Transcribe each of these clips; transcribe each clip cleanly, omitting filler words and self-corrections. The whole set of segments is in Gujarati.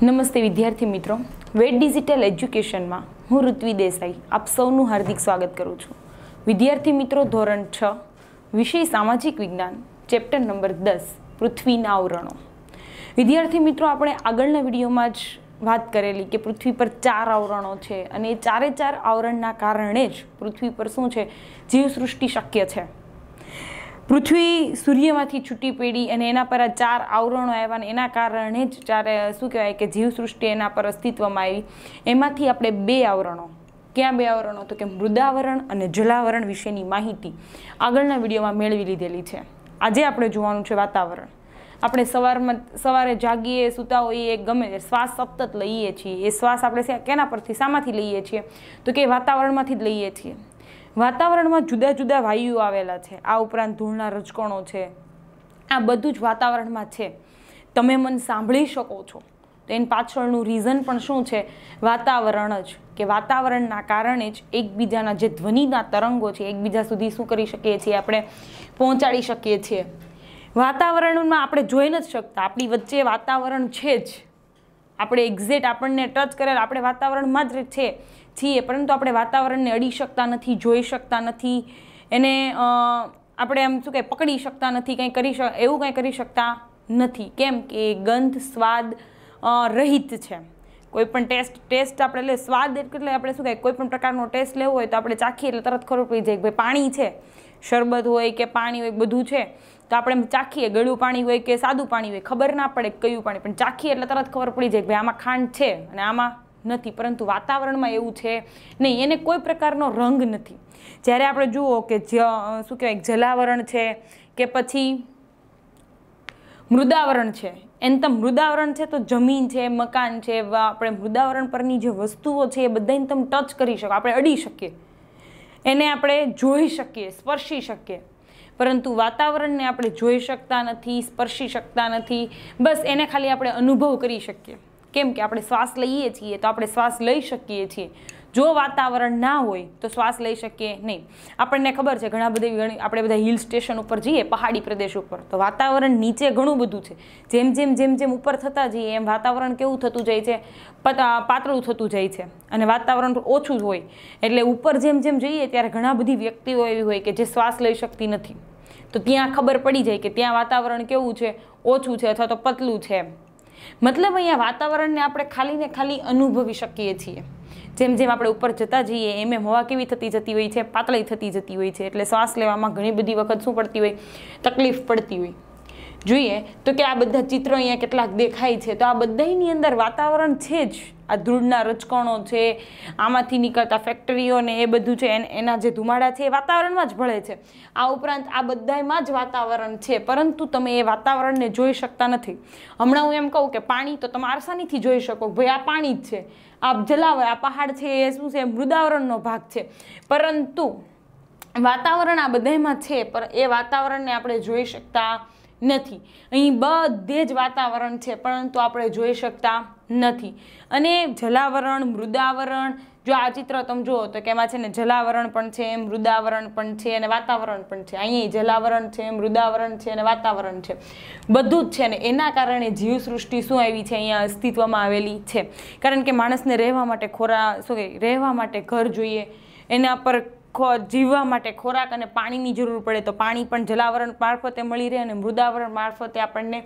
નમસ્તે વિદ્યાર્થી મિત્રો, વેટ ડિજિટલ એજ્યુકેશનમાં હું ઋત્વી દેસાઈ આપ સૌનું હાર્દિક સ્વાગત કરું છું. વિદ્યાર્થી મિત્રો, ધોરણ 6 વિષય સામાજિક વિજ્ઞાન, ચેપ્ટર નંબર 10 પૃથ્વીના આવરણો. વિદ્યાર્થી મિત્રો, આપણે આગળના વિડીયોમાં જ વાત કરેલી કે પૃથ્વી પર 4 આવરણો છે અને એ 4 આવરણના કારણે જ પૃથ્વી પર શું છે, જીવસૃષ્ટિ શક્ય છે. પૃથ્વી સૂર્યમાંથી છૂટી પડી અને એના પર 4 આવરણો આવ્યા અને એના કારણે જ શું કહેવાય કે જીવસૃષ્ટિ એના પર અસ્તિત્વમાં આવી. એમાંથી આપણે 2 આવરણો, ક્યાં 2 આવરણો તો કે મૃદાવરણ અને જલાવરણ વિશેની માહિતી આગળના વિડીયોમાં મેળવી લીધેલી છે. આજે આપણે જોવાનું છે વાતાવરણ. આપણે સવારે જાગીએ, સૂતા હોઈએ, ગમે તે શ્વાસ સતત લઈએ છીએ. એ શ્વાસ આપણે કેના પરથી, શામાંથી લઈએ છીએ તો કે વાતાવરણમાંથી જ લઈએ છીએ. વાતાવરણમાં જુદા જુદા વાયુઓ આવેલા છે. આ ઉપરાંત ધૂળના રજકણો છે. આ બધું જ વાતાવરણમાં છે. તમે મને સાંભળી શકો છો તો એની પાછળનું રીઝન પણ શું છે? વાતાવરણ જ. કે વાતાવરણના કારણે જ એકબીજાના જે ધ્વનિના તરંગો છે એકબીજા સુધી શું કરી શકીએ છીએ, આપણે પહોંચાડી શકીએ છીએ. વાતાવરણમાં આપણે જોઈ નથી શકતા, આપણી વચ્ચે વાતાવરણ છે જ. આપણે એક્ઝેક્ટ આપણને ટચ કરેલ આપણે વાતાવરણમાં જ છીએ, પરંતુ આપણે વાતાવરણને અડી શકતા નથી, જોઈ શકતા નથી, એને આપણે એમ શું કહે પકડી શકતા નથી, એવું કંઈ કરી શકતા નથી. કેમ કે ગંધ સ્વાદ રહિત છે. કોઈ પણ ટેસ્ટ આપણે સ્વાદ એટલે આપણે શું કહે કોઈ પણ પ્રકારનો ટેસ્ટ લેવો હોય તો આપણે ચાખીએ એટલે તરત ખબર પડી જાય કે ભાઈ પાણી છે, શરબત હોય કે પાણી હોય બધું છે તો આપણે ચાખીએ, ગળ્યું પાણી હોય કે સાદું પાણી હોય ખબર ના પડે કયું પાણી, પણ ચાખીએ એટલે તરત ખબર પડી જાય કે ભાઈ આમાં ખાંડ છે અને આમાં નથી. પરંતુ વાતાવરણમાં એવું છે નહીં, એને કોઈ પ્રકારનો રંગ નથી. જ્યારે આપણે જુઓ કે શું કહેવાય જલાવરણ છે કે પછી મૃદાવરણ છે, એને તમે મૃદાવરણ છે તો જમીન છે, મકાન છે, આપણે મૃદાવરણ પરની જે વસ્તુઓ છે એ બધાને તમે ટચ કરી શકો, આપણે અડી શકીએ, એને આપણે જોઈ શકીએ, સ્પર્શી શકીએ. પરંતુ વાતાવરણને આપણે જોઈ શકતા નથી, સ્પર્શી શકતા નથી. બસ એને ખાલી આપણે અનુભવ કરી શકીએ. કેમ કે આપણે શ્વાસ લઈએ છીએ તો આપણે શ્વાસ લઈ શકીએ છીએ. જો વાતાવરણ ના હોય તો શ્વાસ લઈ શકીએ નહીં. આપણને ખબર છે આપણે બધા હિલ સ્ટેશન ઉપર જઈએ, પહાડી પ્રદેશ ઉપર, તો વાતાવરણ નીચે ઘણું બધું છે. જેમ ઉપર થતા જઈએ એમ વાતાવરણ કેવું થતું જાય છે, પાતળું થતું જાય છે અને વાતાવરણ ઓછું જ હોય. એટલે ઉપર જેમ જઈએ ત્યારે ઘણા બધી વ્યક્તિઓ એવી હોય કે જે શ્વાસ લઈ શકતી નથી. તો ત્યાં ખબર પડી જાય કે ત્યાં વાતાવરણ કેવું છે, ઓછું છે અથવા તો પતલું છે. મતલબ અહીંયા વાતાવરણને આપણે ખાલી ને ખાલી અનુભવી શકીએ છીએ. જેમ આપણે ઉપર જતા જઈએ એમ હવા કેવી થતી જતી હોય છે, પાતળી થતી જતી હોય છે. એટલે શ્વાસ લેવામાં ઘણી બધી વખત શું પડતી હોય, તકલીફ પડતી હોય. જોઈએ તો કે આ બધા ચિત્રો અહીંયા કેટલાક દેખાય છે તો આ બધાની અંદર વાતાવરણ છે જ. આ ધૂળના રજકણો છે, આમાંથી નીકળતા ફેક્ટરીઓ ને એ બધું છે, એના જે ધુમાડા છે એ વાતાવરણમાં જ ભળે છે. આ ઉપરાંત આ બધામાં જ વાતાવરણ છે, પરંતુ તમે એ વાતાવરણને જોઈ શકતા નથી. હમણાં હું એમ કહું કે પાણી તો તમે આસાનીથી જોઈ શકો, ભાઈ આ પાણી જ છે, આ જલાવર, આ પહાડ છે એ શું છે, મૃદાવરણનો ભાગ છે. પરંતુ વાતાવરણ આ બધામાં છે, પણ એ વાતાવરણને આપણે જોઈ શકતા નથી. અહીં બધે જ વાતાવરણ છે પરંતુ આપણે જોઈ શકતા નથી. અને જલાવરણ, મૃદાવરણ, જો આ ચિત્ર તમે જુઓ તો કે એમાં છે ને જલાવરણ પણ છે, મૃદાવરણ પણ છે અને વાતાવરણ પણ છે. અહીં જલાવરણ છે, મૃદાવરણ છે અને વાતાવરણ છે, બધું જ છે. ને એના કારણે જીવસૃષ્ટિ શું આવી છે, અહીંયા અસ્તિત્વમાં આવેલી છે. કારણ કે માણસને રહેવા માટે રહેવા માટે ઘર જોઈએ, એના પર જીવવા માટે ખોરાક અને પાણીની જરૂર પડે તો પાણી પણ જલાવરણ મારફતે મળી રહે અને મૃદાવરણ મારફતે આપણને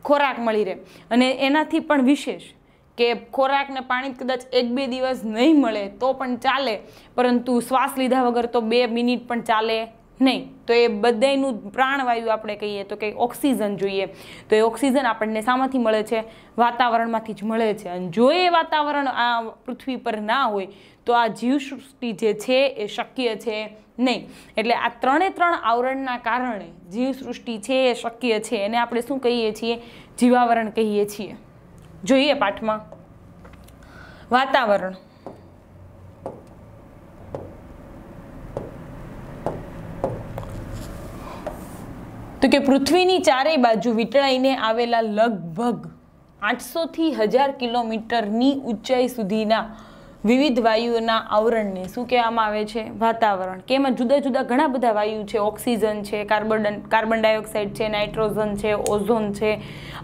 ખોરાક મળી રહે. અને એનાથી પણ વિશેષ કે ખોરાક ને પાણી કદાચ 1-2 દિવસ નહીં મળે તો પણ ચાલે, પરંતુ શ્વાસ લીધા વગર તો 2 મિનિટ પણ ચાલે નહીં. તો એ બધાનું પ્રાણવાયુ આપણે કહીએ તો કે ઓક્સિજન જોઈએ. તો એ ઓક્સિજન આપણને શામાંથી મળે છે? વાતાવરણમાંથી જ મળે છે. અને જો એ વાતાવરણ આ પૃથ્વી પર ના હોય તો આ જીવસૃષ્ટિ જે છે એ શક્ય છે નહીં. એટલે આ 3 આવરણના કારણે જીવસૃષ્ટિ છે એ શક્ય છે. એને આપણે શું કહીએ છીએ? જીવાવરણ કહીએ છીએ. જોઈએ પાઠમાં વાતાવરણ. તો કે પૃથ્વીની ચારેય બાજુ વીંટળાઈને આવેલા લગભગ 800 થી 1000 કિલોમીટરની ઊંચાઈ સુધીના વિવિધ વાયુઓના આવરણને શું કહેવામાં આવે છે? વાતાવરણ. કે એમાં જુદા જુદા ઘણા બધા વાયુ છે, ઓક્સિજન છે, કાર્બન ડાયોક્સાઇડ છે, નાઇટ્રોજન છે, ઓઝોન છે,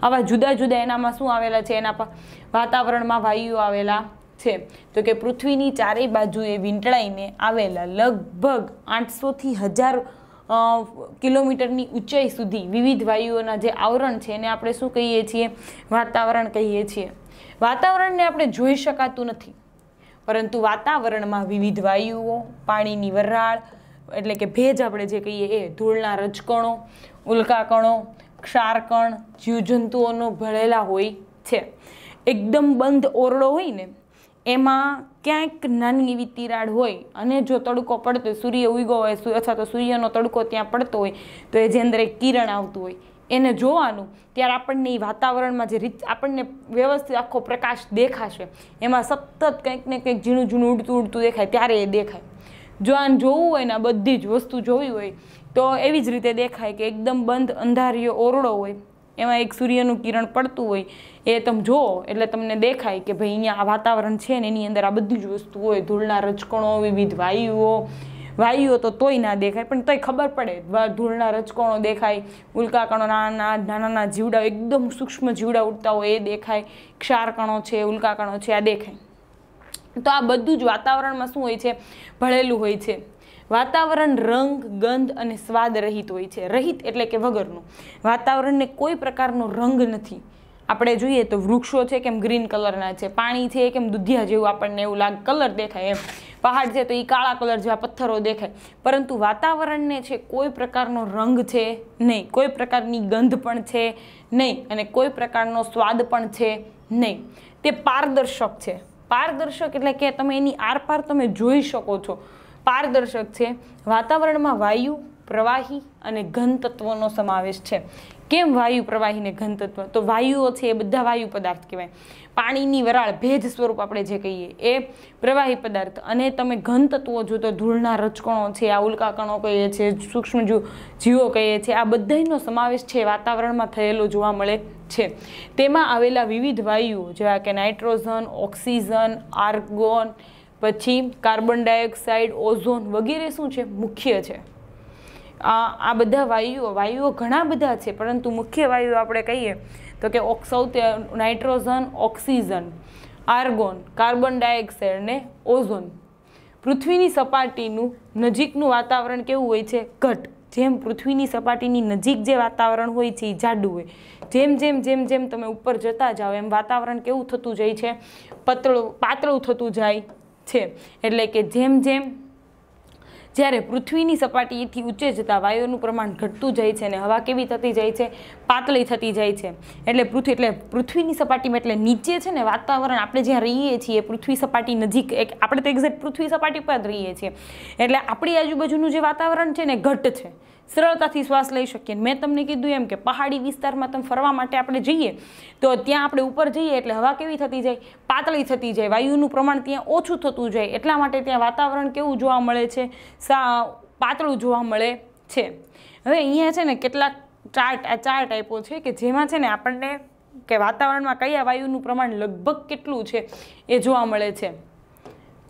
આવા જુદા જુદા એનામાં શું આવેલા છે? એના વાતાવરણમાં વાયુઓ આવેલા છે. તો કે પૃથ્વીની ચારેય બાજુએ વીંટળાઈને આવેલા લગભગ 800 થી 1000 કિલોમીટરની ઊંચાઈ સુધી વિવિધ વાયુઓના જે આવરણ છે એને આપણે શું કહીએ છીએ? વાતાવરણ કહીએ છીએ. વાતાવરણને આપણે જોઈ શકાતું નથી, પરંતુ વાતાવરણમાં વિવિધ વાયુઓ, પાણીની વરાળ એટલે કે ભેજ આપણે જે કહીએ એ, ધૂળના રજકણો, ઉલ્કાકણો, ક્ષારકણ, જીવજંતુઓનો ભળેલા હોય છે. એકદમ બંધ ઓરડો હોય ને એમાં ક્યાંક નાની એવી તિરાડ હોય અને જો તડકો પડતો હોય, સૂર્ય ઉગ્યો હોય અથવા તો સૂર્યનો તડકો ત્યાં પડતો હોય તો એ જે અંદર એક કિરણ આવતું હોય એને જોવાનું, ત્યારે આપણને એ વાતાવરણમાં જે આપણને વ્યવસ્થિત આખો પ્રકાશ દેખાશે, એમાં સતત કંઈક ને કંઈક ઝીણું ઝીણું ઉડતું દેખાય, ત્યારે એ દેખાય. જો આને જોવું હોય ને, બધી જ વસ્તુ જોવી હોય તો એવી જ રીતે દેખાય કે એકદમ બંધ અંધારિયો ઓરડો હોય, એમાં એક સૂર્યનું કિરણ પડતું હોય, એ તમે જુઓ એટલે તમને દેખાય કે ભાઈ અહીંયા આ વાતાવરણ છે ને એની અંદર આ બધી જ વસ્તુ હોય, ધૂળના રજકણો, વિવિધ વાયુઓ તો તોય ના દેખાય પણ તોય ખબર પડે, ધૂળના રજકણો દેખાય, ઉલ્કાકણો, નાના જીવડા, એકદમ સૂક્ષ્મ જીવડા ઉડતા હોય એ દેખાય, ક્ષારકણો છે, ઉલ્કાકણો છે, આ દેખાય. તો આ બધું જ વાતાવરણમાં શું હોય છે? ભળેલું હોય છે. વાતાવરણ રંગ, ગંધ અને સ્વાદ રહિત હોય છે. રહિત એટલે કે વગરનું. વાતાવરણને કોઈ પ્રકારનો રંગ નથી. આપણે જોઈએ તો વૃક્ષો છે કેમ ગ્રીન કલરના છે, પાણી છે કેમ દૂધિયા જેવું આપણને એવું લાગે, કલર દેખાય એમ, પહાડ છે તો એ કાળા કલર જેવા પથ્થરો દેખાય, પરંતુ વાતાવરણને છે કોઈ પ્રકારનો રંગ છે નહીં, કોઈ પ્રકારની ગંધ પણ છે નહીં અને કોઈ પ્રકારનો સ્વાદ પણ છે નહીં. તે પારદર્શક છે. પારદર્શક એટલે કે તમે એની આરપાર તમે જોઈ શકો છો. પારદર્શક છે. વાતાવરણમાં વાયુ, પ્રવાહી અને ઘન તત્વોનો સમાવેશ છે. કેમ વાયુ, પ્રવાહી ને ઘન તત્વ? તો વાયુઓ છે એ બધા વાયુ પદાર્થ કહેવાય. પાણીની વરાળ, ભેજ સ્વરૂપ આપણે જે કહીએ એ પ્રવાહી પદાર્થ, અને તમે ઘન તત્વો જો તો ધૂળના રજકણો છે, આ ઉલ્કાકણો કહીએ છીએ, સૂક્ષ્મ જીવો કહીએ છીએ, આ બધાનો સમાવેશ છે વાતાવરણમાં થયેલો જોવા મળે છે. તેમાં આવેલા વિવિધ વાયુઓ જેવા કે નાઇટ્રોજન, ઓક્સિજન, આર્ગોન, પછી કાર્બન ડાયોક્સાઇડ, ઓઝોન વગેરે શું છે? મુખ્ય છે. આ બધા વાયુઓ ઘણા બધા છે, પરંતુ મુખ્ય વાયુઓ આપણે કહીએ તો કે સૌથી nitrogen, oxygen, argon, carbon dioxide ને ઓઝોન. પૃથ્વીની સપાટીનું નજીકનું વાતાવરણ કેવું હોય છે? ઘટ. જેમ પૃથ્વીની સપાટીની નજીક જે વાતાવરણ હોય છે એ જાડું હોય, જેમ જેમ જેમ જેમ તમે ઉપર જતા જાઓ એમ વાતાવરણ કેવું થતું જાય છે? પાતળું થતું જાય છે. એટલે કે જેમ જેમ જ્યારે પૃથ્વીની સપાટીથી ઊંચે જતા વાયુનું પ્રમાણ ઘટતું જાય છે અને હવા કેવી થતી જાય છે? પાતળી થતી જાય છે. એટલે પૃથ્વીની સપાટીમાં એટલે નીચે છે ને વાતાવરણ, આપણે જ્યાં રહીએ છીએ પૃથ્વી સપાટી નજીક, આપણે તો એક્ઝેક્ટ પૃથ્વી સપાટી પર જ રહીએ છીએ, એટલે આપણી આજુબાજુનું જે વાતાવરણ છે ને ઘટ છે, સરળતાથી શ્વાસ લઈ શકીએ. મેં તમને કીધું એમ કે પહાડી વિસ્તારમાં તમે ફરવા માટે આપણે જઈએ તો ત્યાં આપણે ઉપર જઈએ એટલે હવા કેવી થતી જાય? પાતળી થતી જાય, વાયુનું પ્રમાણ ત્યાં ઓછું થતું જાય, એટલા માટે ત્યાં વાતાવરણ કેવું જોવા મળે છે? પાતળું જોવા મળે છે. હવે અહીંયા છે ને કેટલાક ચાર્ટ આપ્યો છે કે જેમાં છે ને આપણને કે વાતાવરણમાં કયા વાયુનું પ્રમાણ લગભગ કેટલું છે એ જોવા મળે છે.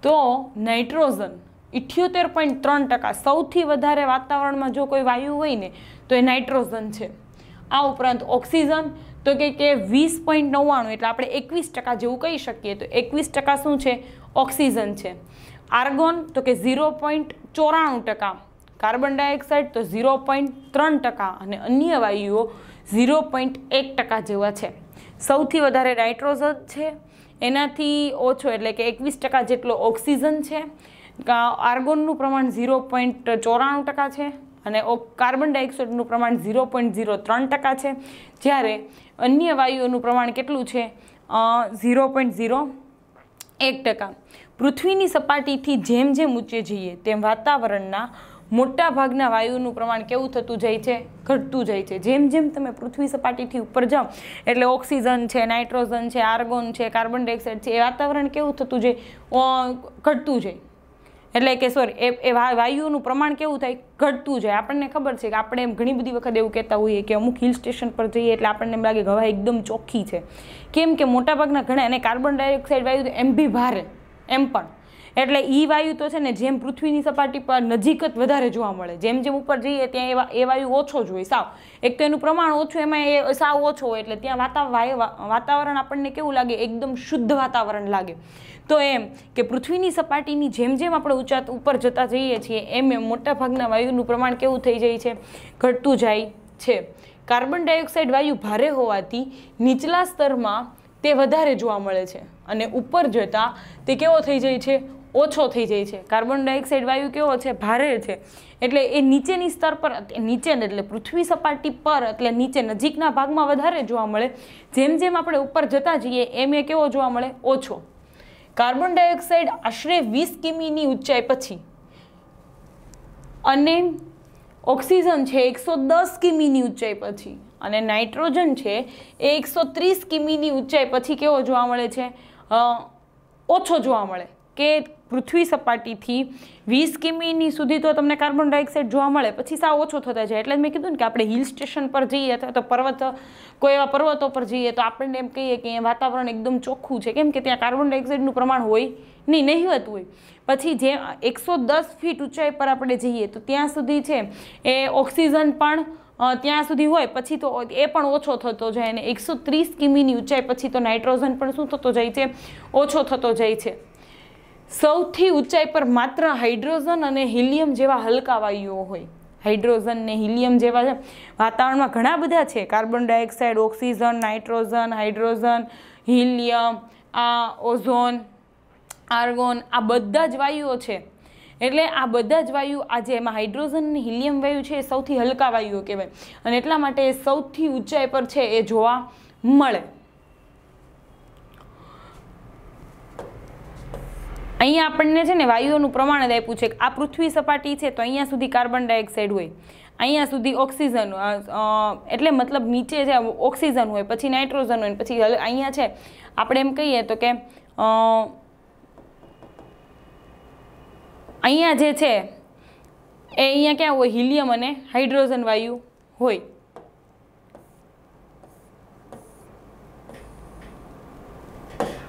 તો નાઇટ્રોજન 78.3%, સૌથી વધારે વાતાવરણમાં જો કોઈ વાયુ હોય ને તો એ નાઇટ્રોજન છે. આ ઉપરાંત ઓક્સિજન તો કે 20.99, એટલે આપણે 21% જેવું કહી શકીએ, તો 21% શું છે? ઓક્સિજન છે. આર્ગોન તો કે 0.94%, કાર્બન ડાયોક્સાઇડ તો 0.3% અને અન્ય વાયુઓ 0.1% જેવા છે. સૌથી વધારે નાઇટ્રોજન છે, એનાથી ઓછો એટલે કે 21% જેટલો ઓક્સિજન છે. આર્ગોનનું પ્રમાણ 0.94% છે અને કાર્બન ડાયોક્સાઇડનું પ્રમાણ 0.03% છે, જ્યારે અન્ય વાયુઓનું પ્રમાણ કેટલું છે? 0.01%. પૃથ્વીની સપાટીથી જેમ જેમ ઊંચે જઈએ તેમ વાતાવરણના મોટા ભાગના વાયુનું પ્રમાણ કેવું થતું જાય છે? ઘટતું જાય છે. જેમ જેમ તમે પૃથ્વી સપાટીથી ઉપર જાઓ એટલે ઓક્સિજન છે, નાઇટ્રોજન છે, આર્ગોન છે, કાર્બન ડાયોક્સાઇડ છે, એ વાતાવરણ કેવું થતું જાય? ઘટતું જાય. એટલે કે એ વાયુનું પ્રમાણ કેવું થાય? ઘટતું જાય. આપણને ખબર છે કે આપણે એમ ઘણી બધી વખત એવું કહેતા હોઈએ કે અમુક હિલ સ્ટેશન પર જઈએ એટલે આપણને એમ લાગે કે હવા એકદમ ચોખ્ખી છે. કેમ કે મોટાભાગના ઘણા, અને કાર્બન ડાયોક્સાઇડ વાયુ એમ બી ભારે, એમ પણ એટલે એ વાયુ તો છે ને જેમ પૃથ્વીની સપાટી પર નજીક જ વધારે જોવા મળે, જેમ જેમ ઉપર જઈએ ત્યાં એ વાયુ ઓછો જ હોય સાવ. એક તો એનું પ્રમાણ ઓછું, એમાં એ સાવ ઓછો હોય એટલે ત્યાં વાતાવરણ આપણને કેવું લાગે, એકદમ શુદ્ધ વાતાવરણ લાગે. તો એમ કે પૃથ્વીની સપાટીની જેમ જેમ આપણે ઊંચા ઉપર જતા જઈએ છીએ એમ એમ મોટાભાગના વાયુનું પ્રમાણ કેવું થઈ જાય છે, ઘટતું જાય છે. કાર્બન ડાયોક્સાઇડ વાયુ ભારે હોવાથી નીચલા સ્તરમાં તે વધારે જોવા મળે છે અને ઉપર જતાં તે કેવો થઈ જાય છે, ઓછો થઈ જાય છે. કાર્બન ડાયોક્સાઇડ વાયુ કેવો છે, ભારે છે એટલે એ નીચેની સ્તર પર, નીચે એટલે પૃથ્વી સપાટી પર એટલે નીચે નજીકના ભાગમાં વધારે જોવા મળે. જેમ જેમ આપણે ઉપર જતા જઈએ એમ એ કેવો જોવા મળે, ઓછો. કાર્બન ડાયોક્સાઇડ આશરે 20 કિમીની ઊંચાઈ પછી અને ઓક્સિજન છે 110 કિમીની ઊંચાઈ પછી અને નાઇટ્રોજન છે એ 130 કિમીની ઊંચાઈ પછી કેવો જોવા મળે છે, ઓછો જોવા મળે. કે પૃથ્વી સપાટીથી 20 કિમીની સુધી તો તમને કાર્બન ડાયોક્સાઇડ જોવા મળે, પછી સાવ ઓછો થતા જાય. એટલે મેં કીધું ને કે આપણે હિલ સ્ટેશન પર જઈએ અથવા તો કોઈ એવા પર્વતો પર જઈએ તો આપણને એમ કહીએ કે અહીંયા વાતાવરણ એકદમ ચોખ્ખું છે, કેમ કે ત્યાં કાર્બન ડાયોક્સાઇડનું પ્રમાણ હોય નહીં, નહિવત હોય. પછી જે 110 ફીટ ઊંચાઈ પર આપણે જઈએ તો ત્યાં સુધી છે એ ઓક્સિજન પણ ત્યાં સુધી હોય, પછી તો એ પણ ઓછો થતો જાય અને 130 કિમીની ઊંચાઈ પછી તો નાઇટ્રોજન પણ શું થતો જાય છે, ઓછો થતો જાય છે. સૌથી ઊંચાઈ પર માત્ર હાઇડ્રોજન અને હિલિયમ જેવા હલકા વાયુઓ હોય. હાઇડ્રોજન ને હિલિયમ જેવા છે વાતાવરણમાં ઘણા બધા છે, carbon dioxide, oxygen, nitrogen, hydrogen, helium, આ ઓઝોન, આર્ગોન, આ બધા જ વાયુઓ છે. એટલે આ બધા જ વાયુ આજે એમાં હાઇડ્રોજન અને હિલિયમ વાયુ છે એ સૌથી હલકા વાયુઓ કહેવાય અને એટલા માટે સૌથી ઊંચાઈ પર છે એ જોવા મળે. અહીંયા આપણને છે ને વાયુઓનું પ્રમાણ જ આપ્યું છે કે આ પૃથ્વી સપાટી છે તો અહીંયા સુધી કાર્બન ડાયોક્સાઇડ હોય, અહીંયા સુધી ઓક્સિજન, એટલે મતલબ નીચે છે ઓક્સિજન હોય, પછી નાઇટ્રોજન હોય, પછી અહીંયા છે આપણે એમ કહીએ તો કે અહીંયા જે છે એ અહીંયા ક્યાં હોય, હિલિયમ અને હાઇડ્રોજન વાયુ હોય.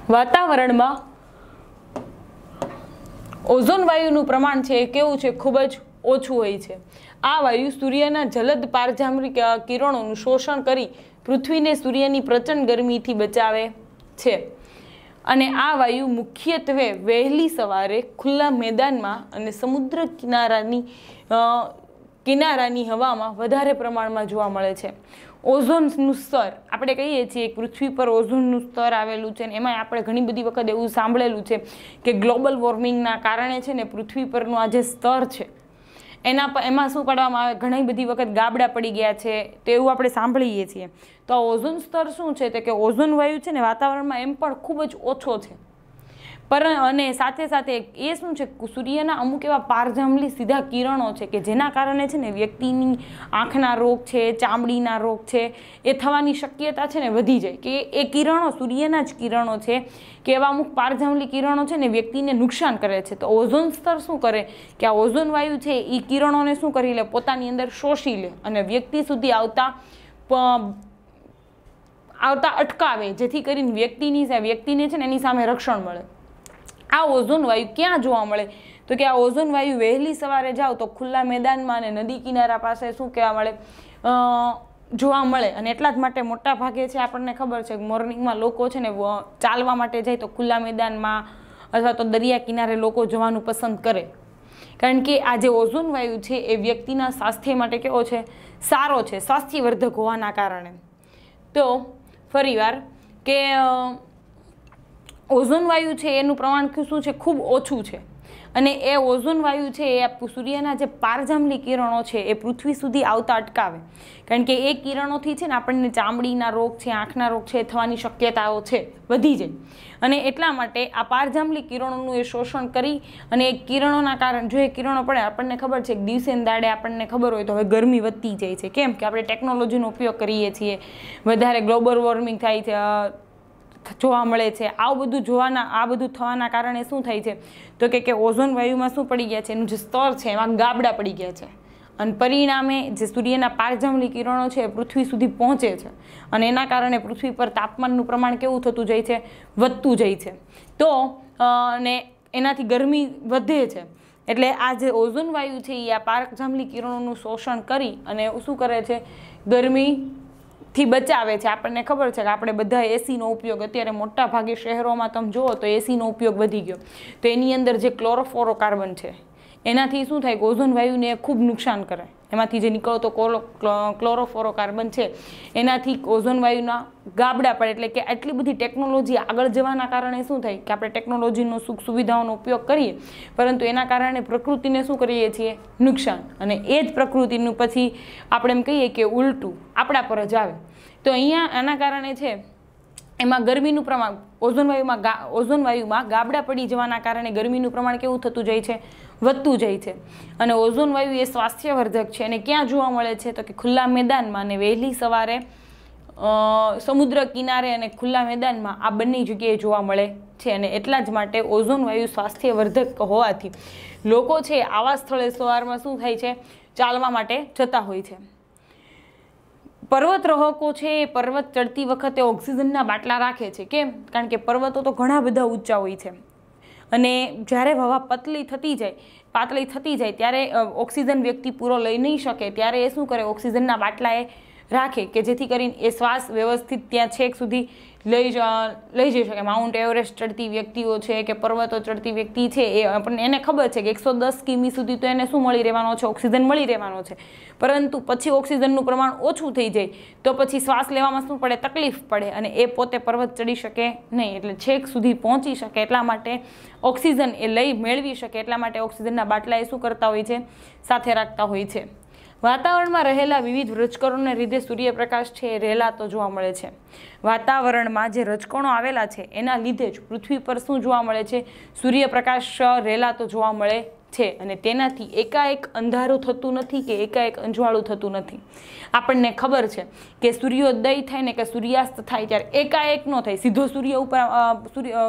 વાતાવરણમાં ઓઝોન વાયુનું પ્રમાણ છે એ કેવું છે, ખૂબ જ ઓછું હોય છે. આ વાયુ સૂર્યના જલદ પારજામરી કિરણોનું શોષણ કરી પૃથ્વીને સૂર્યની પ્રચંડ ગરમીથી બચાવે છે અને આ વાયુ મુખ્યત્વે વહેલી સવારે ખુલ્લા મેદાનમાં અને સમુદ્ર કિનારાની હવામાં વધારે પ્રમાણમાં જોવા મળે છે. ઓઝોનનું સ્તર આપણે કહીએ છીએ પૃથ્વી પર ઓઝોનનું સ્તર આવેલું છે ને એમાં આપણે ઘણી બધી વખત એવું સાંભળેલું છે કે ગ્લોબલ વોર્મિંગના કારણે છે ને પૃથ્વી પરનું આ જે સ્તર છે એમાં શું પાડવામાં આવે, ઘણી બધી વખત ગાબડા પડી ગયા છે તો એવું આપણે સાંભળીએ છીએ. તો આ ઓઝોન સ્તર શું છે તો કે ઓઝોન વાયુ છે ને વાતાવરણમાં એમ પણ ખૂબ જ ઓછો છે. અને સાથે સાથે એ શું છે, સૂર્યના અમુક એવા પારજાંબલી સીધા કિરણો છે કે જેના કારણે છે ને વ્યક્તિની આંખના રોગ છે, ચામડીના રોગ છે એ થવાની શક્યતા છે ને વધી જાય. કે એ કિરણો સૂર્યના જ કિરણો છે કે એવા અમુક પારજાંબલી કિરણો છે ને વ્યક્તિને નુકસાન કરે છે. તો ઓઝોન સ્તર શું કરે કે આ ઓઝોન વાયુ છે એ કિરણોને શું કરી લે, પોતાની અંદર શોષી લે અને વ્યક્તિ સુધી આવતા અટકાવે, જેથી કરીને વ્યક્તિને છે ને એની સામે રક્ષણ મળે. આ ઓઝોન વાયુ ક્યાં જોવા મળે તો કે આ ઓઝોન વાયુ વહેલી સવારે જાઓ તો ખુલ્લા મેદાનમાં અને નદી કિનારા પાસે શું કહેવા મળે, જોવા મળે. અને એટલા જ માટે મોટા ભાગે છે આપણને ખબર છે કે મોર્નિંગમાં લોકો છે ને ચાલવા માટે જાય તો ખુલ્લા મેદાનમાં અથવા તો દરિયા કિનારે લોકો જવાનું પસંદ કરે, કારણ કે આ જે ઓઝોન વાયુ છે એ વ્યક્તિના સ્વાસ્થ્ય માટે કેવો છે, સારો છે, સ્વાસ્થ્યવર્ધક હોવાના કારણે. તો ફરીવાર કે ઓઝોન વાયુ છે એનું પ્રમાણ શું છે, ખૂબ ઓછું છે અને એ ઓઝોન વાયુ છે એ સૂર્યના જે પારજાંબલી કિરણો છે એ પૃથ્વી સુધી આવતા અટકાવે, કારણ કે એ કિરણોથી છે ને આપણને ચામડીના રોગ છે, આંખના રોગ છે થવાની શક્યતાઓ છે વધી જાય. અને એટલા માટે આ પારજાંબલી કિરણોનું એ શોષણ કરી અને એ કિરણોના કારણે જો એ કિરણો પડે, આપણને ખબર છે કે દિવસે દાડે આપણને ખબર હોય તો હવે ગરમી વધતી જાય છે. કેમ કે આપણે ટેકનોલોજીનો ઉપયોગ કરીએ છીએ, વધારે ગ્લોબલ વોર્મિંગ થાય છે, જોવા મળે છે. આ બધું થવાના કારણે શું થાય છે તો કે ઓઝોન વાયુમાં શું પડી ગયા છે, એનું જે સ્તર છે એમાં ગાબડા પડી ગયા છે અને પરિણામે જે સૂર્યના પારજાંબલી કિરણો છે એ પૃથ્વી સુધી પહોંચે છે અને એના કારણે પૃથ્વી પર તાપમાનનું પ્રમાણ કેવું થતું જાય છે? વધતું જાય છે. તો અને એનાથી ગરમી વધે છે. એટલે આ જે ઓઝોન વાયુ છે એ આ પારજાંબલી કિરણોનું શોષણ કરી અને શું કરે છે? ગરમીથી બચાવે છે. આપણને ખબર છે કે આપણે બધા એસીનો ઉપયોગ અત્યારે મોટા ભાગે શહેરોમાં તમે જુઓ તો એસીનો ઉપયોગ વધી ગયો. તો એની અંદર જે ક્લોરોફ્લોરોકાર્બન છે એનાથી શું થાય કે ઓઝોન વાયુને ખૂબ નુકસાન કરે. એમાંથી જે નીકળતો ક્લોરોફ્લોરોકાર્બન છે એનાથી ઓઝોન વાયુના ગાબડા પડે. એટલે કે આટલી બધી ટેકનોલોજી આગળ જવાના કારણે શું થાય કે આપણે ટેકનોલોજીનો સુખ સુવિધાઓનો ઉપયોગ કરીએ પરંતુ એના કારણે પ્રકૃતિને શું કરીએ છીએ? નુકસાન. અને એ જ પ્રકૃતિનું પછી આપણે એમ કહીએ કે ઉલટું આપણા પર જ આવે. તો અહીંયા આના કારણે છે એમાં ગરમીનું પ્રમાણ ઓઝોન વાયુમાં ગાબડા પડી જવાના કારણે ગરમીનું પ્રમાણ કેવું થતું જાય છે? વધતું જાય છે. અને ઓઝોન વાયુ એ સ્વાસ્થ્યવર્ધક છે અને ક્યાં જોવા મળે છે? તો કે ખુલ્લા મેદાનમાં અને વહેલી સવારે સમુદ્ર કિનારે અને ખુલ્લા મેદાનમાં આ બંને જગ્યાએ જોવા મળે છે. અને એટલા જ માટે ઓઝોન વાયુ સ્વાસ્થ્યવર્ધક હોવાથી લોકો છે આવા સ્થળે સવારમાં શું થાય છે? ચાલવા માટે જતા હોય છે. પર્વતરોહકો છે એ પર્વત ચડતી વખતે ઓક્સિજનના બાટલા રાખે છે. કેમ? કારણ કે પર્વતો તો ઘણા બધા ઊંચા હોય છે અને જ્યારે હવા પાતળી થતી જાય ત્યારે ઓક્સિજન વ્યક્તિ પૂરો લઈ નહીં શકે ત્યારે એ શું કરે? ઓક્સિજનના બાટલા એ રાખે કે જેથી કરીને એ શ્વાસ વ્યવસ્થિત ત્યાં છેક સુધી લઈ જઈ શકે. માઉન્ટ એવરેસ્ટ ચડતી વ્યક્તિઓ છે કે પર્વતો ચડતી વ્યક્તિ છે એ એને ખબર છે કે 110 કિમી સુધી તો એને શું મળી રહેવાનો છે? ઓક્સિજન મળી રહેવાનો છે. પરંતુ પછી ઓક્સિજનનું પ્રમાણ ઓછું થઈ જાય તો પછી શ્વાસ લેવામાં શું પડે? તકલીફ પડે અને એ પોતે પર્વત ચડી શકે નહીં. એટલે છેક સુધી પહોંચી શકે એટલા માટે ઓક્સિજન એ મેળવી શકે એટલા માટે ઓક્સિજનના બાટલા એ શું કરતા હોય છે? સાથે રાખતા હોય છે. વાતાવરણમાં રહેલા વિવિધ રજકણોને લીધે સૂર્યપ્રકાશ છે એ રહેલાતો જોવા મળે છે. વાતાવરણમાં જે રજકણો આવેલા છે એના લીધે જ પૃથ્વી પર શું જોવા મળે છે? સૂર્યપ્રકાશ રહેલાતો જોવા મળે છે. અને તેનાથી એકાએક અંધારું થતું નથી કે એકાએક અંજવાળું થતું નથી. આપણને ખબર છે કે સૂર્યોદય થાય ને કે સૂર્યાસ્ત થાય ત્યારે એકાએક ન થાય. સીધો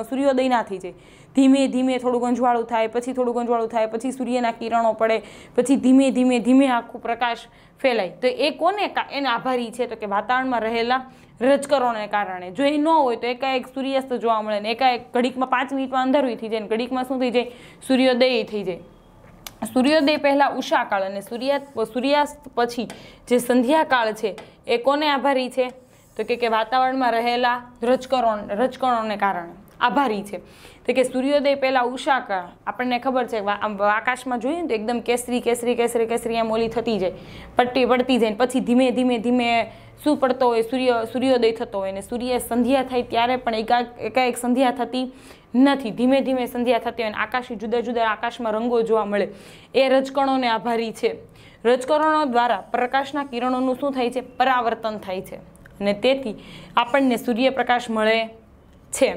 સૂર્યોદય ના થઈ જાય. ધીમે ધીમે થોડુંક અંજવાળું થાય, પછી થોડુંક અંજવાળું થાય, પછી સૂર્યના કિરણો પડે, પછી ધીમે ધીમે આખું પ્રકાશ ફેલાય. તો એ કોને એને આભારી છે? તો કે વાતાવરણમાં રહેલા રજકણોને કારણે. જો એ ન હોય તો એકાએક સૂર્યાસ્ત જોવા મળે ને એકાએક ઘડીકમાં 5 મિનિટમાં અંધારું થઈ જાય ને ઘડીકમાં શું થઈ જાય? સૂર્યોદય થઈ જાય. સૂર્યોદય પહેલા ઉષાકાળ અને સૂર્યાસ્ત પછી જે સંધ્યાકાળ છે એ કોને આભારી છે? તો કે વાતાવરણમાં રહેલા રજકણોને કારણે આભારી છે. તો કે સૂર્યોદય પહેલા ઉષાકાળ આપણને ખબર છે આકાશમાં જોઈએ ને તો એકદમ કેસરી એમ ઓલી થતી જાય, પટ્ટી પડતી જાય. પછી ધીમે શું પડતો હોય? સૂર્યોદય થતો હોય. ને સૂર્ય સંધ્યા થાય ત્યારે પણ એકાએક સંધ્યા થતી નથી. ધીમે સંધ્યા થતી હોય અને આકાશી જુદા જુદા આકાશમાં રંગો જોવા મળે. એ રજકણોને આભારી છે. રજકણો દ્વારા પ્રકાશના કિરણોનું શું થાય છે? પરાવર્તન થાય છે અને તેથી આપણને સૂર્યપ્રકાશ મળે છે.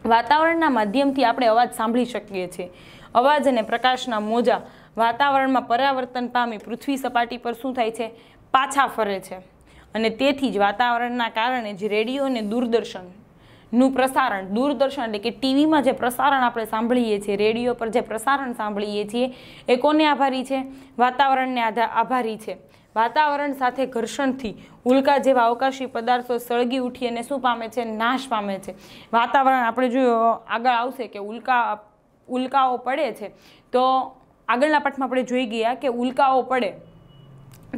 વાતાવરણના માધ્યમથી આપણે અવાજ સાંભળી શકીએ છીએ. અવાજ અને પ્રકાશના મોજા વાતાવરણમાં પરાવર્તન પામી પૃથ્વી સપાટી પર શું થાય છે? પાછા ફરે છે. અને તેથી જ વાતાવરણના કારણે જ રેડિયો અને દૂરદર્શનનું પ્રસારણ, દૂરદર્શન એટલે કે ટીવીમાં જે પ્રસારણ આપણે સાંભળીએ છીએ, રેડિયો પર જે પ્રસારણ સાંભળીએ છીએ એ કોને આભારી છે? વાતાવરણને આભારી છે. વાતાવરણ સાથે ઘર્ષણથી ઉલ્કા જેવા અવકાશી પદાર્થો સળગી ઉઠી અને શું પામે છે? નાશ પામે છે. વાતાવરણ આપણે જો આગળ આવશે કે ઉલ્કાઓ પડે છે તો આગળના પાઠમાં આપણે જોઈ ગયા કે ઉલ્કાઓ પડે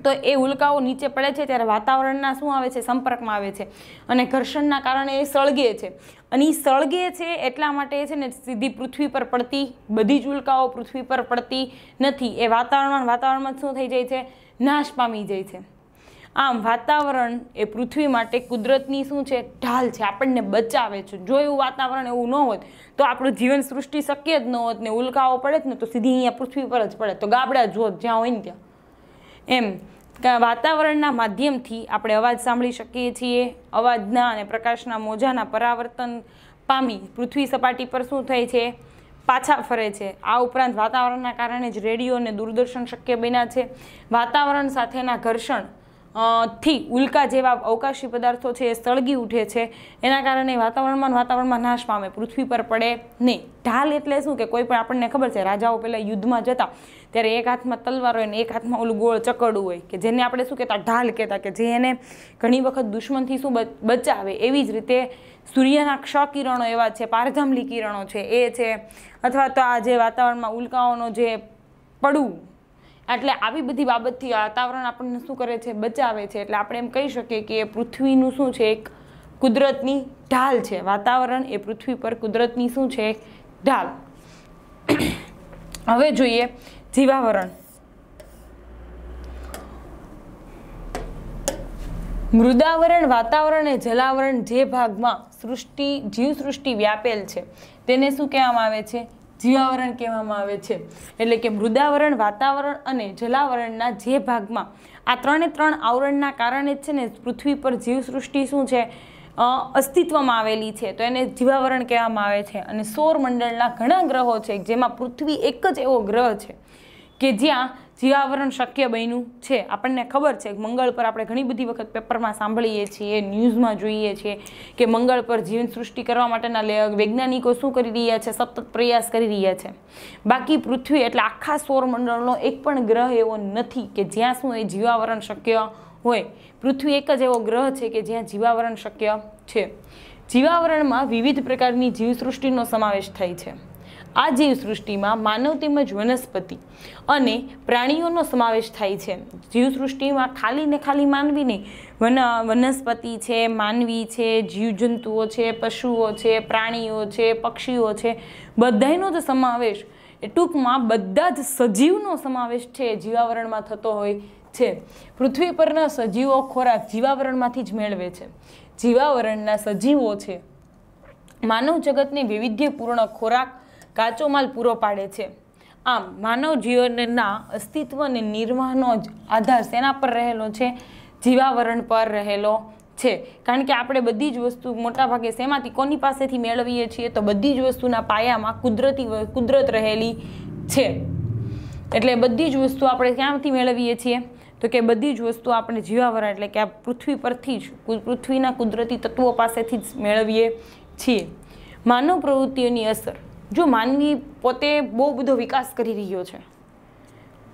તો એ ઉલ્કાઓ નીચે પડે છે ત્યારે વાતાવરણના શું આવે છે? સંપર્કમાં આવે છે અને ઘર્ષણના કારણે એ સળગે છે. અને એ સળગે છે એટલા માટે છે ને સીધી પૃથ્વી પર પડતી, બધી જ ઉલ્કાઓ પૃથ્વી પર પડતી નથી. એ વાતાવરણમાં શું થઈ જાય છે? નાશ પામી જાય છે. આમ વાતાવરણ એ પૃથ્વી માટે કુદરતની શું છે? ઢાલ છે. આપણને બચાવે છે. જો એવું વાતાવરણ એવું ન હોત તો આપણું જીવન સૃષ્ટિ શક્ય જ ન હોત ને ઉલ્કાઓ પડે જ ને તો સીધી અહીંયા પૃથ્વી પર જ પડે, તો ગાબડા જ હોત જ્યાં હોય ને ત્યાં. એમ વાતાવરણના માધ્યમથી આપણે અવાજ સાંભળી શકીએ છીએ. અવાજના અને પ્રકાશના મોજાના પરાવર્તન પામી પૃથ્વી સપાટી પર શું થાય છે? પાછા ફરે છે. આ ઉપરાંત વાતાવરણના કારણે જ રેડિયો અને દૂરદર્શન શક્ય બન્યા છે. વાતાવરણ સાથેના ઘર્ષણ થી ઉલ્કા જેવા અવકાશી પદાર્થો છે એ સળગી ઉઠે છે, એના કારણે વાતાવરણમાં નાશ પામે, પૃથ્વી પર પડે નહીં. ઢાલ એટલે શું કે કોઈ પણ આપણને ખબર છે રાજાઓ પહેલાં યુદ્ધમાં જતા ત્યારે એક હાથમાં તલવાર હોય ને એક હાથમાં ઓલું ગોળ ચકડું હોય કે જેને આપણે શું કહેતા ઢાલ કહેતા, કે જે એને ઘણી વખત દુશ્મનથી શું બચાવે. એવી જ રીતે સૂર્યના ક્ષ-કિરણો એવા છે, પારજાંબલી કિરણો છે એ છે, અથવા તો આ જે વાતાવરણમાં ઉલ્કાઓનો જે પડવું, એટલે આવી બધી બાબતથી વાતાવરણ આપણને શું કરે છે, બચાવે છે. એટલે આપણે એમ કહી શકીએ કે એ પૃથ્વીનું શું છે, એક કુદરતની ઢાલ છે. વાતાવરણ એ પૃથ્વી પર કુદરતની શું છે, ઢાલ. હવે જોઈએ જીવાવરણ. મૃદાવરણ, વાતાવરણ અને જલાવરણ જે ભાગમાં જીવસૃષ્ટિ વ્યાપેલ છે તેને શું કહેવામાં આવે છે, જીવાવરણ કહેવામાં આવે છે. એટલે કે મૃદાવરણ, વાતાવરણ અને જલાવરણના જે ભાગમાં આ ત્રણે ત્રણ આવરણના કારણે જ છે ને પૃથ્વી પર જીવસૃષ્ટિ શું છે, અસ્તિત્વમાં આવેલી છે, તો એને જીવાવરણ કહેવામાં આવે છે. અને સૌરમંડળના ઘણા ગ્રહો છે જેમાં પૃથ્વી એક જ એવો ગ્રહ છે કે જ્યાં જીવાવરણ શક્ય બન્યું છે. આપણને ખબર છે કે મંગળ પર આપણે ઘણી બધી વખત પેપરમાં સાંભળીએ છીએ, ન્યૂઝમાં જોઈએ છીએ કે મંગળ પર જીવન સૃષ્ટિ કરવા માટેના વૈજ્ઞાનિકો શું કરી રહ્યા છે, સતત પ્રયાસ કરી રહ્યા છે. બાકી પૃથ્વી એટલે આખા સૌરમંડળનો એક પણ ગ્રહ એવો નથી કે જ્યાં શું એ જીવાવરણ શક્ય હોય. પૃથ્વી એક જ એવો ગ્રહ છે કે જ્યાં જીવાવરણ શક્ય છે. જીવાવરણમાં વિવિધ પ્રકારની જીવસૃષ્ટિનો સમાવેશ થાય છે. આ જીવસૃષ્ટિમાં માનવ તેમજ વનસ્પતિ અને પ્રાણીઓનો સમાવેશ થાય છે. જીવસૃષ્ટિમાં ખાલી માનવી નહીં, વનસ્પતિ છે, માનવી છે, જીવજંતુઓ છે, પશુઓ છે, પ્રાણીઓ છે, પક્ષીઓ છે, બધાનો જ સમાવેશ, એ ટૂંકમાં બધા જ સજીવનો સમાવેશ છે જીવાવરણમાં થતો હોય છે. પૃથ્વી પરના સજીવો ખોરાક જીવાવરણમાંથી જ મેળવે છે. જીવાવરણના સજીવો છે માનવ જગતને વૈવિધ્યપૂર્ણ ખોરાક, કાચો માલ પૂરો પાડે છે. આમ માનવ જીવનના અસ્તિત્વ અને નિર્વાહનો જ આધાર શેના પર રહેલો છે, જીવાવરણ પર રહેલો છે. કારણ કે આપણે બધી જ વસ્તુ મોટાભાગે શેમાંથી, કોની પાસેથી મેળવીએ છીએ, તો બધી જ વસ્તુના પાયામાં કુદરત રહેલી છે. એટલે બધી જ વસ્તુ આપણે ક્યાંથી મેળવીએ છીએ, તો કે બધી જ વસ્તુ આપણે જીવાવરણ એટલે કે આ પૃથ્વી પરથી જ, પૃથ્વીના કુદરતી તત્વો પાસેથી જ મેળવીએ છીએ. માનવ પ્રવૃત્તિઓની અસર. જો માનવી પોતે બહુ બધો વિકાસ કરી રહ્યો છે,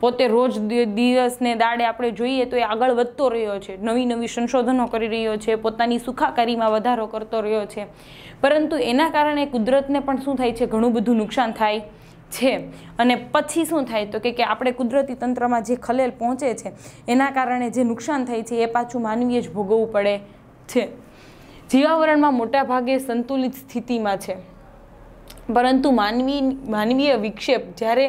પોતે રોજ દિવસને દાડે આપણે જોઈએ તો એ આગળ વધતો રહ્યો છે, નવી સંશોધનો કરી રહ્યો છે, પોતાની સુખાકારીમાં વધારો કરતો રહ્યો છે, પરંતુ એના કારણે કુદરતને પણ શું થાય છે, ઘણું બધું નુકસાન થાય છે. અને પછી શું થાય તો કે આપણે કુદરતી તંત્રમાં જે ખલેલ પહોંચે છે એના કારણે જે નુકસાન થાય છે એ પાછું માનવીએ જ ભોગવવું પડે છે. જીવાવરણમાં મોટા ભાગે સંતુલિત સ્થિતિમાં છે, પરંતુ માનવીય વિક્ષેપ જ્યારે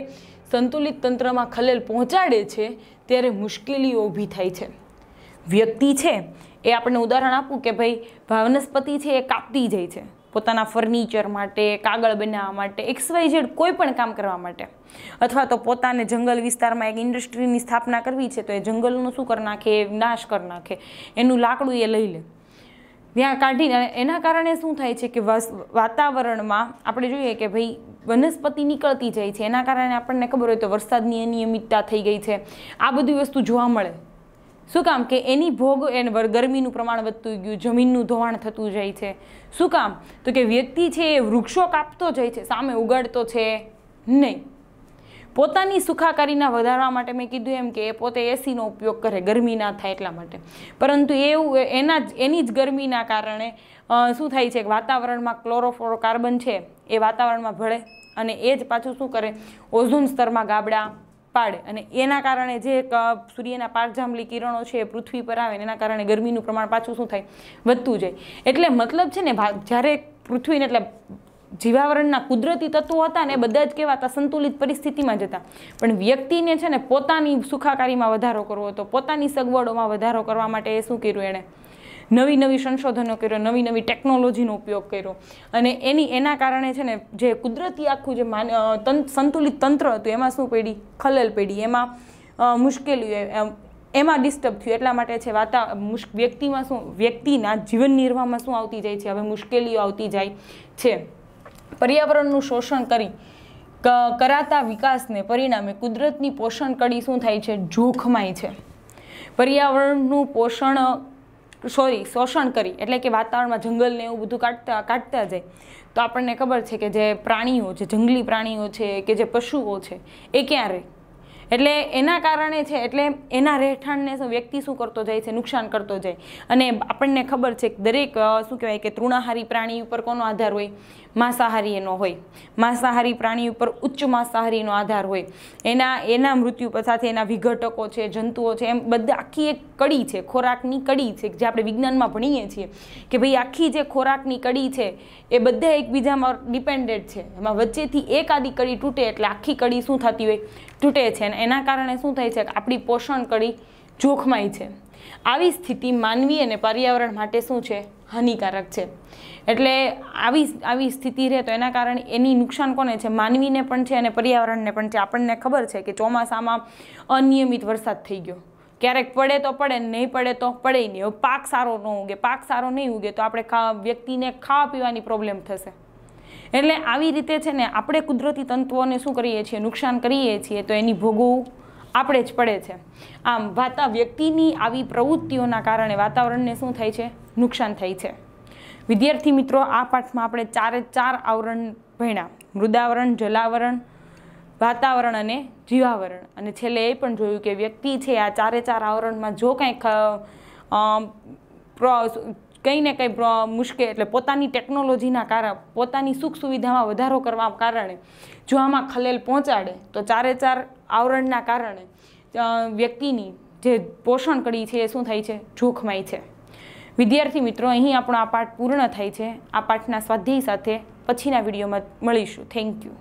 સંતુલિત તંત્રમાં ખલેલ પહોંચાડે છે ત્યારે મુશ્કેલીઓ ઊભી થાય છે. વ્યક્તિ છે એ આપણને ઉદાહરણ આપું કે ભાઈ વનસ્પતિ છે એ કાપતી જાય છે પોતાના ફર્નિચર માટે, કાગળ બનાવવા માટે, XYZ કોઈ પણ કામ કરવા માટે, અથવા તો પોતાને જંગલ વિસ્તારમાં એક ઇન્ડસ્ટ્રીની સ્થાપના કરવી છે તો એ જંગલનું શું કરી નાખે, નાશ કરી નાખે, એનું લાકડું એ લઈ લે, ત્યાં કાઢીને. એના કારણે શું થાય છે કે વાતાવરણમાં આપણે જોઈએ કે ભાઈ વનસ્પતિ નીકળતી જાય છે, એના કારણે આપણને ખબર હોય તો વરસાદની અનિયમિતતા થઈ ગઈ છે. આ બધી વસ્તુ જોવા મળે. શું કામ કે એની ભોગ એને ગરમીનું પ્રમાણ વધતું ગયું, જમીનનું ધોવાણ થતું જાય છે. શું કામ તો કે વ્યક્તિ છે એ વૃક્ષો કાપતો જાય છે, સામે ઉગાડતો છે નહીં. પોતાની સુખાકારીના વધારવા માટે મેં કીધું એમ કે એ પોતે એસીનો ઉપયોગ કરે ગરમી ના થાય એટલા માટે, પરંતુ એની જ ગરમીના કારણે શું થાય છે કે વાતાવરણમાં ક્લોરોફ્લોરોકાર્બન છે એ વાતાવરણમાં ભળે અને એ જ પાછું શું કરે, ઓઝોન સ્તરમાં ગાબડા પાડે, અને એના કારણે જે સૂર્યના પારજાંબલી કિરણો છે એ પૃથ્વી પર આવે એના કારણે ગરમીનું પ્રમાણ પાછું શું થાય, વધતું જાય. એટલે મતલબ છે ને જ્યારે પૃથ્વીને એટલે જીવાવરણના કુદરતી તત્વો હતા ને એ બધા જ કેવા હતા, સંતુલિત પરિસ્થિતિમાં જ હતા. પણ વ્યક્તિને છે ને પોતાની સુખાકારીમાં વધારો કરવો હતો, પોતાની સગવડોમાં વધારો કરવા માટે એ શું કર્યું, એણે નવી સંશોધનો કર્યો, નવી ટેકનોલોજીનો ઉપયોગ કર્યો, અને એના કારણે છે ને જે કુદરતી આખું જે સંતુલિત તંત્ર હતું એમાં શું પડી, ખલેલ પડી, એમાં મુશ્કેલીઓ, એમાં ડિસ્ટર્બ થયું. એટલા માટે છે વ્યક્તિમાં વ્યક્તિના જીવન નિર્વાહમાં શું આવતી જાય છે, હવે મુશ્કેલીઓ આવતી જાય છે. પર્યાવરણનું શોષણ કરી કરાતા વિકાસને પરિણામે કુદરતની પોષણ કડી શું થાય છે, જોખમાય છે. પર્યાવરણનું શોષણ કરી, એટલે કે વાતાવરણમાં જંગલને એવું બધું કાઢતા જાય તો આપણને ખબર છે કે જે પ્રાણીઓ, જે જંગલી પ્રાણીઓ છે કે જે પશુઓ છે એ ક્યાં રહે? એટલે એના કારણે છે, એટલે એના રહેઠાણને વ્યક્તિ શું કરતો જાય છે? નુકસાન કરતો જાય. અને આપણને ખબર છે કે દરેક શું કહેવાય કે તૃણાહારી પ્રાણી ઉપર કોનો આધાર હોય? માંસાહારી એનો હોય. માંસાહારી પ્રાણી ઉપર ઉચ્ચ માંસાહારીનો આધાર હોય. એના મૃત્યુ સાથે એના વિઘટકો છે, જંતુઓ છે, એમ બધા આખી એક કડી છે, ખોરાકની કડી છે, જે આપણે વિજ્ઞાનમાં ભણીએ છીએ કે ભાઈ આખી જે ખોરાકની કડી છે એ બધા એકબીજામાં ડિપેન્ડેન્ટ છે. એમાં વચ્ચેથી એક આડી કડી તૂટે એટલે આખી કડી શું થતી હોય? તૂટે છે. અને એના કારણે શું થાય છે કે આપણી પોષણ કડી જોખમાય છે. આવી સ્થિતિ માનવી અને પર્યાવરણ માટે શું છે? હાનિકારક છે. એટલે આવી સ્થિતિ રહે તો એના કારણે એની નુકસાન કોને છે? માનવીને પણ છે અને પર્યાવરણને પણ છે. આપણને ખબર છે કે ચોમાસામાં અનિયમિત વરસાદ થઈ ગયો, ક્યારેક પડે તો પડે, નહીં પડે તો પડે નહીં. હવે પાક સારો ન ઉગે, પાક સારો નહીં ઉગે તો આપણે વ્યક્તિને ખાવા પીવાની પ્રોબ્લેમ થશે. એટલે આવી રીતે છે ને આપણે કુદરતી તત્વોને શું કરીએ છીએ? નુકસાન કરીએ છીએ, તો એની ભોગવવું આપણે જ પડે છે. આમ વ્યક્તિની આવી પ્રવૃત્તિઓના કારણે વાતાવરણને શું થાય છે? નુકસાન થાય છે. વિદ્યાર્થી મિત્રો, આ પાઠમાં આપણે 4 આવરણ ભણ્યા: મૃદાવરણ, જલાવરણ, વાતાવરણ અને જીવાવરણ. અને છેલ્લે એ પણ જોયું કે વ્યક્તિ છે આ 4 આવરણમાં જો કંઈ ને કંઈ મુશ્કેલ, એટલે પોતાની ટેકનોલોજીના કારણે, પોતાની સુખ સુવિધામાં વધારો કરવા કારણે જો આમાં ખલેલ પહોંચાડે તો 4 આવરણના કારણે વ્યક્તિની જે પોષણ કડી છે એ શું થાય છે? જોખમાય છે. વિદ્યાર્થી મિત્રો, અહીં આપણો આ પાઠ પૂર્ણ થાય છે. આ પાઠના સ્વાધ્યાય સાથે પછીના વિડીયોમાં મળીશું. Thank you.